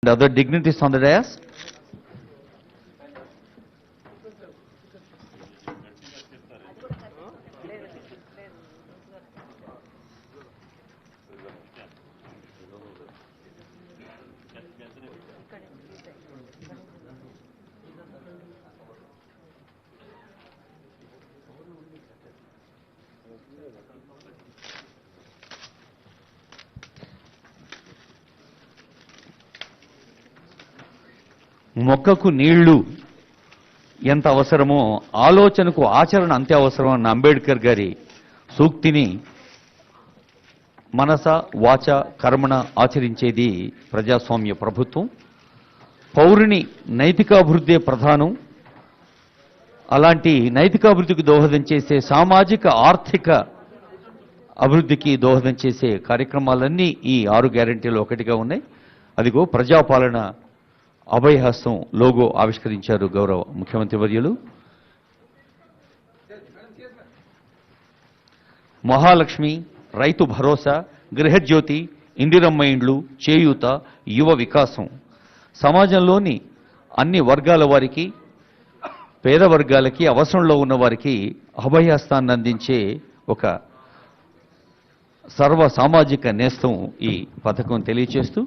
and other dignitaries on the dais. మొక్కకు నీళ్లు ఎంత అవసరమో ఆలోచనకు ఆచరణ అంతే అవసరం అన్న అంబేద్కర్ గారి సూక్తిని మనస వాచ కర్మణ ఆచరించేది ప్రజాస్వామ్య ప్రభుత్వం. పౌరుని నైతికాభివృద్ధి ప్రధానం. అలాంటి నైతికాభివృద్ధికి దోహదం చేసే సామాజిక ఆర్థిక అభివృద్ధికి దోహదం చేసే కార్యక్రమాలన్నీ ఈ 6 గ్యారెంటీలు ఒకటిగా ఉన్నాయి. అదిగో ప్రజాపాలన అభయహస్తం లోగో ఆవిష్కరించారు గౌరవ ముఖ్యమంత్రి వర్యులు. మహాలక్ష్మి, రైతు భరోసా, గృహజ్యోతి, ఇందిరమ్మ ఇండ్లు, చేయూత, యువ వికాసం సమాజంలోని అన్ని వర్గాల వారికి, పేద వర్గాలకి, అవసరంలో ఉన్న వారికి అభయహస్తాన్ని అందించే ఒక సర్వ సామాజిక నేస్తం ఈ పథకం తెలియచేస్తూ